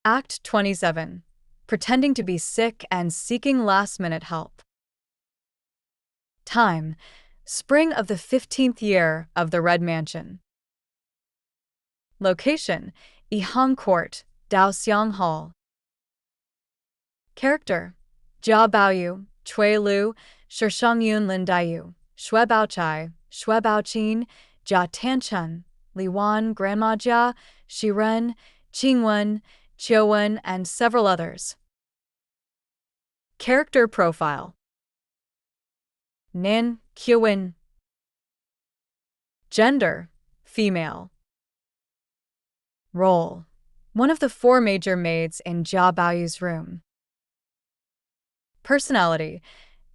Act 27. Pretending to be sick and seeking last-minute help. Time: spring of the 15th year of the Red Mansion. Location: Yihang Court, Daoxiang Hall. Character: Jia Baoyu, Cui Lu, Shishongyun Lin Daiyu, Shui Baochai, Shui Baoqin, Jia Tanchun, Li Wan, Grandma Jia, Shi Ren, Qingwen, Qiuwen, and several others. Character profile: Nin, Qiuwen. Gender: female. Role: one of the four major maids in Jia Baoyu's room. Personality: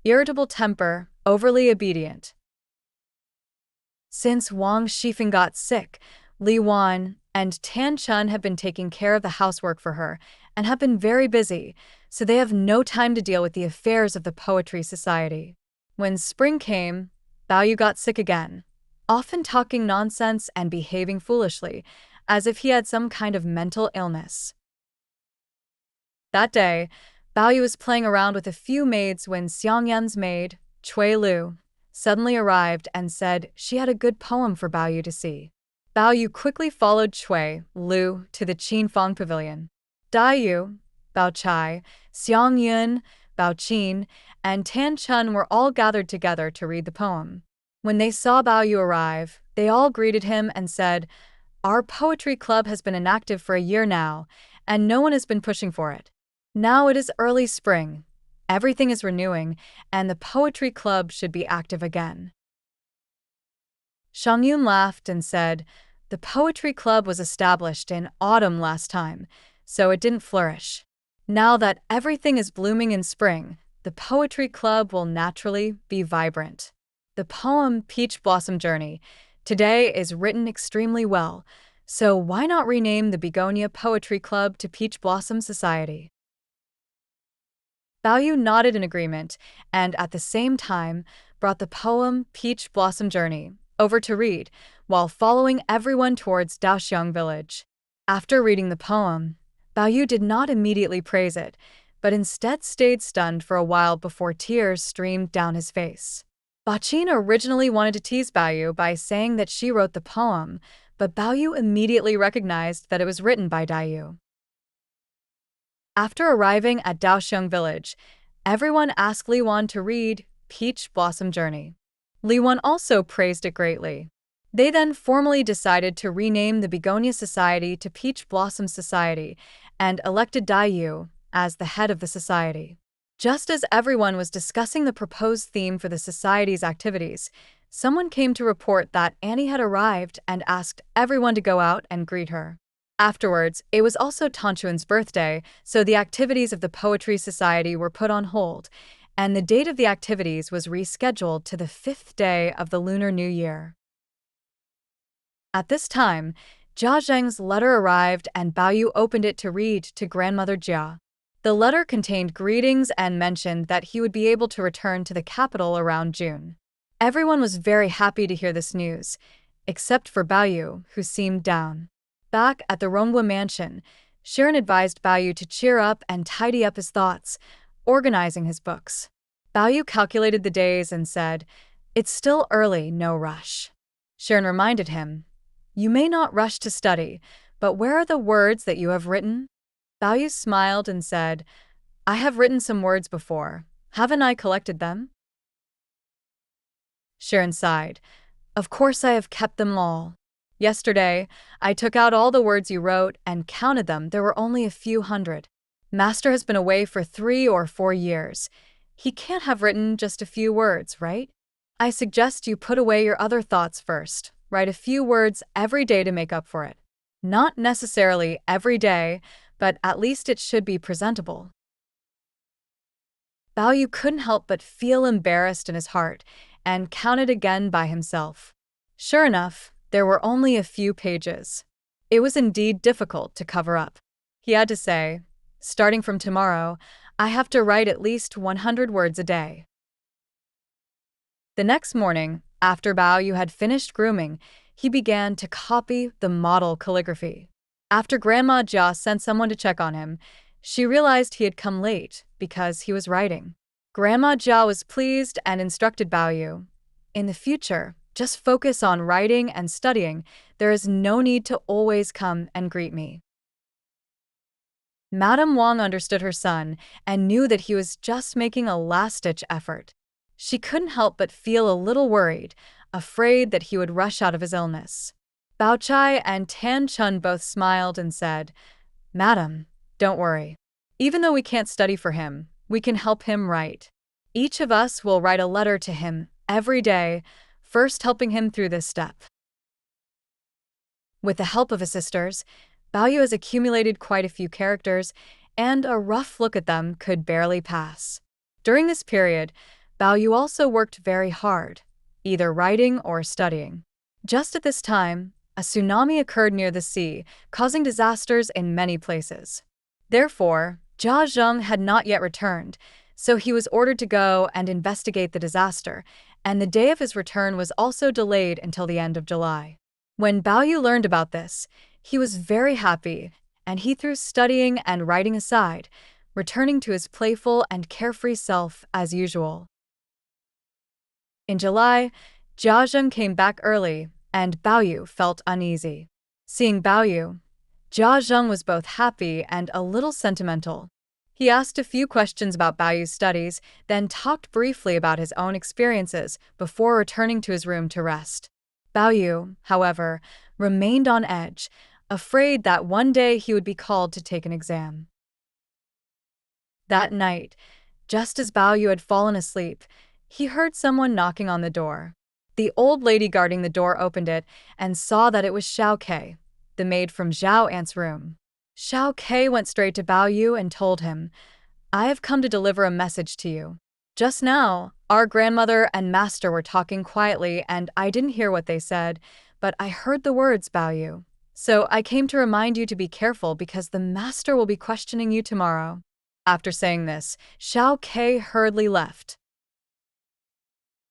irritable temper, overly obedient. Since Wang Shifeng got sick, Li Wan and Tan Chun have been taking care of the housework for her and have been very busy, so they have no time to deal with the affairs of the Poetry Society. When spring came, Baoyu got sick again, often talking nonsense and behaving foolishly, as if he had some kind of mental illness. That day, Baoyu was playing around with a few maids when Xiangyan's maid, Cui Lu, suddenly arrived and said she had a good poem for Baoyu to see. Baoyu quickly followed Cui Lu to the Qinfang Pavilion. Daiyu, Baochai, Xiangyun, Baoqin, and Tan Chun were all gathered together to read the poem. When they saw Baoyu arrive, they all greeted him and said, "Our poetry club has been inactive for a year now, and no one has been pushing for it. Now it is early spring. Everything is renewing, and the poetry club should be active again." Shangyun laughed and said, "The poetry club was established in autumn last time, so it didn't flourish. Now that everything is blooming in spring, the poetry club will naturally be vibrant." The poem Peach Blossom Journey today is written extremely well, so why not rename the Begonia Poetry Club to Peach Blossom Society? Baoyu nodded in agreement and at the same time brought the poem Peach Blossom Journey over to read, while following everyone towards Daoxiang village. After reading the poem, Baoyu did not immediately praise it, but instead stayed stunned for a while before tears streamed down his face. Baoqin originally wanted to tease Baoyu by saying that she wrote the poem, but Baoyu immediately recognized that it was written by Daiyu. After arriving at Daoxiang village, everyone asked Li Wan to read Peach Blossom Journey. Li Wan also praised it greatly. They then formally decided to rename the Begonia Society to Peach Blossom Society and elected Daiyu as the head of the society. Just as everyone was discussing the proposed theme for the society's activities, someone came to report that Annie had arrived and asked everyone to go out and greet her. Afterwards, it was also Tanchuan's birthday, so the activities of the Poetry Society were put on hold, and the date of the activities was rescheduled to the 5th day of the Lunar New Year. At this time, Jia Zheng's letter arrived and Baoyu opened it to read to Grandmother Jia. The letter contained greetings and mentioned that he would be able to return to the capital around June. Everyone was very happy to hear this news, except for Baoyu, who seemed down. Back at the Ronghua mansion, Sharon advised Baoyu to cheer up and tidy up his thoughts, organizing his books. Baoyu calculated the days and said, "It's still early, no rush." Sharon reminded him, "You may not rush to study, but where are the words that you have written?" Baoyu smiled and said, "I have written some words before. Haven't I collected them?" Sharon sighed, "Of course I have kept them all. Yesterday, I took out all the words you wrote and counted them. There were only a few hundred. Master has been away for 3 or 4 years. He can't have written just a few words, right? I suggest you put away your other thoughts first. Write a few words every day to make up for it. Not necessarily every day, but at least it should be presentable." Baoyu couldn't help but feel embarrassed in his heart and counted again by himself. Sure enough, there were only a few pages. It was indeed difficult to cover up. He had to say, "Starting from tomorrow, I have to write at least 100 words a day." The next morning, after Baoyu had finished grooming, he began to copy the model calligraphy. After Grandma Jia sent someone to check on him, she realized he had come late because he was writing. Grandma Jia was pleased and instructed Bao Yu, "In the future, just focus on writing and studying. There is no need to always come and greet me." Madame Wang understood her son and knew that he was just making a last-ditch effort. She couldn't help but feel a little worried, afraid that he would rush out of his illness. Bao Chai and Tan Chun both smiled and said, "Madam, don't worry. Even though we can't study for him, we can help him write. Each of us will write a letter to him every day, first helping him through this step." With the help of his sisters, Bao Yu has accumulated quite a few characters, and a rough look at them could barely pass. During this period, Bao Yu also worked very hard, either writing or studying. Just at this time, a tsunami occurred near the sea, causing disasters in many places. Therefore, Jia Zheng had not yet returned, so he was ordered to go and investigate the disaster, and the day of his return was also delayed until the end of July. When Bao Yu learned about this, he was very happy, and he threw studying and writing aside, returning to his playful and carefree self as usual. In July, Jia Zheng came back early, and Bao Yu felt uneasy. Seeing Bao Yu, Jia Zheng was both happy and a little sentimental. He asked a few questions about Bao Yu's studies, then talked briefly about his own experiences before returning to his room to rest. Bao Yu, however, remained on edge, afraid that one day he would be called to take an exam. That night, just as Bao Yu had fallen asleep, he heard someone knocking on the door. The old lady guarding the door opened it and saw that it was Xiao Ge, the maid from Zhao Ant's room. Xiao Ge went straight to Bao Yu and told him, "I have come to deliver a message to you. Just now, our grandmother and master were talking quietly and I didn't hear what they said, but I heard the words, Bao Yu. So I came to remind you to be careful because the master will be questioning you tomorrow." After saying this, Xiao Ge hurriedly left.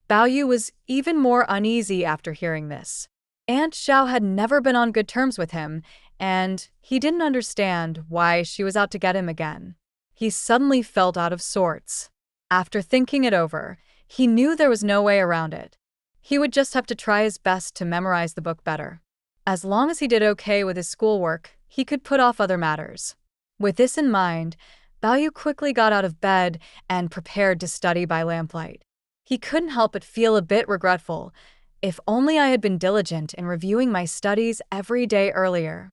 Bao Yu was even more uneasy after hearing this. Aunt Xiao had never been on good terms with him, and he didn't understand why she was out to get him again. He suddenly felt out of sorts. After thinking it over, he knew there was no way around it. He would just have to try his best to memorize the book better. As long as he did okay with his schoolwork, he could put off other matters. With this in mind, Bao Yu quickly got out of bed and prepared to study by lamplight. He couldn't help but feel a bit regretful. If only I had been diligent in reviewing my studies every day earlier.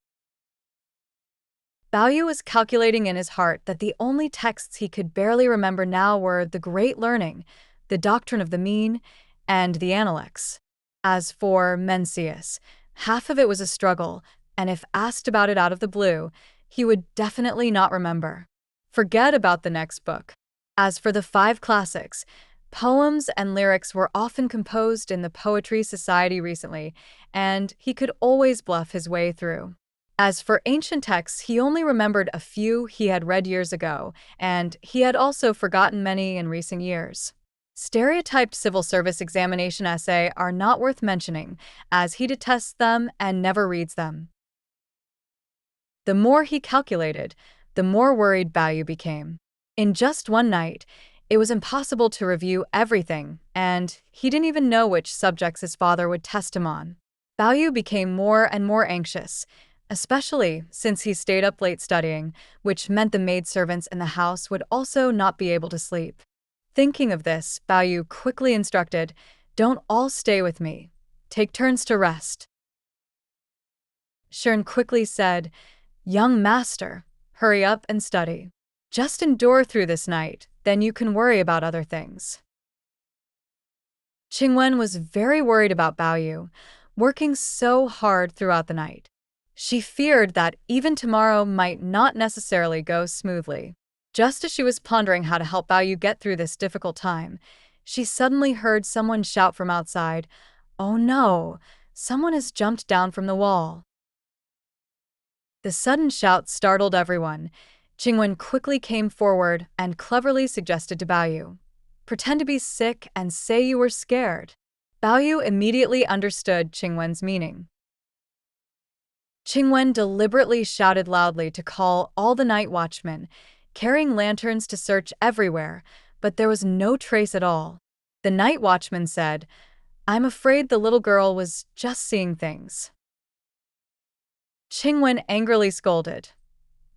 Bao Yu was calculating in his heart that the only texts he could barely remember now were the Great Learning, the Doctrine of the Mean, and the Analects. As for Mencius, half of it was a struggle, and if asked about it out of the blue, he would definitely not remember. Forget about the next book. As for the 5 classics, poems and lyrics were often composed in the Poetry Society recently, and he could always bluff his way through. As for ancient texts, he only remembered a few he had read years ago, and he had also forgotten many in recent years. Stereotyped civil service examination essay are not worth mentioning, as he detests them and never reads them. The more he calculated, the more worried Bao Yu became. In just one night, it was impossible to review everything, and he didn't even know which subjects his father would test him on. Bao Yu became more and more anxious, especially since he stayed up late studying, which meant the maidservants in the house would also not be able to sleep. Thinking of this, Bao Yu quickly instructed, "Don't all stay with me. Take turns to rest." Shern quickly said, "Young master, hurry up and study. Just endure through this night, then you can worry about other things." Qingwen was very worried about Bao Yu, working so hard throughout the night. She feared that even tomorrow might not necessarily go smoothly. Just as she was pondering how to help Bao Yu get through this difficult time, she suddenly heard someone shout from outside, "Oh no, someone has jumped down from the wall." The sudden shout startled everyone. Qingwen quickly came forward and cleverly suggested to Bao Yu, "Pretend to be sick and say you were scared." Bao Yu immediately understood Qingwen's meaning. Qingwen deliberately shouted loudly to call all the night watchmen, carrying lanterns to search everywhere, but there was no trace at all. The night watchman said, "I'm afraid the little girl was just seeing things." Qingwen angrily scolded,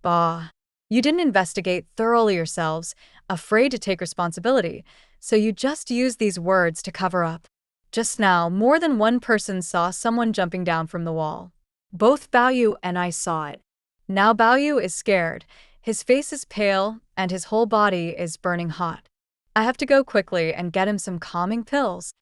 "Bah, you didn't investigate thoroughly yourselves, afraid to take responsibility, so you just used these words to cover up. Just now, more than one person saw someone jumping down from the wall. Both Baoyu and I saw it. Now Baoyu is scared, his face is pale, and his whole body is burning hot. I have to go quickly and get him some calming pills."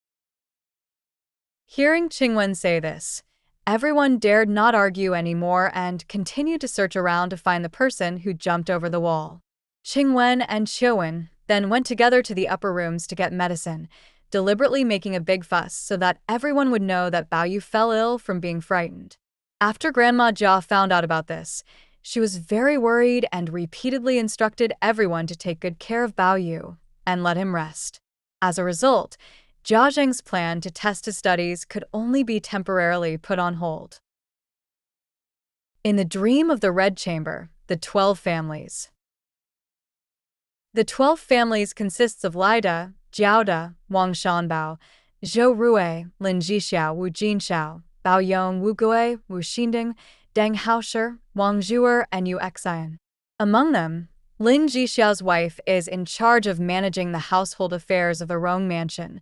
Hearing Qingwen say this, everyone dared not argue anymore and continued to search around to find the person who jumped over the wall. Qingwen and Xiaowen then went together to the upper rooms to get medicine, deliberately making a big fuss so that everyone would know that Baoyu fell ill from being frightened. After Grandma Jia found out about this, she was very worried and repeatedly instructed everyone to take good care of Baoyu and let him rest. As a result, Jia Zheng's plan to test his studies could only be temporarily put on hold. In the Dream of the Red Chamber, the 12 families. The 12 families consists of Lida, Jiaoda, Wang Shanbao, Zhou Rui, Lin Jixiao, Wu Jinxiao, Bao Yong, Wu Gui, Wu Xinding, Deng Haoshi, Wang Zhuer, and Yu Xian. Among them, Lin Jixiao's wife is in charge of managing the household affairs of the Rong Mansion.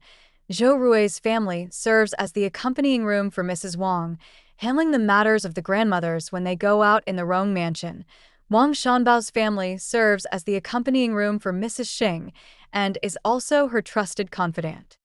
Zhou Rui's family serves as the accompanying room for Mrs. Wang, handling the matters of the grandmothers when they go out in the Rong Mansion. Wang Shanbao's family serves as the accompanying room for Mrs. Xing and is also her trusted confidant.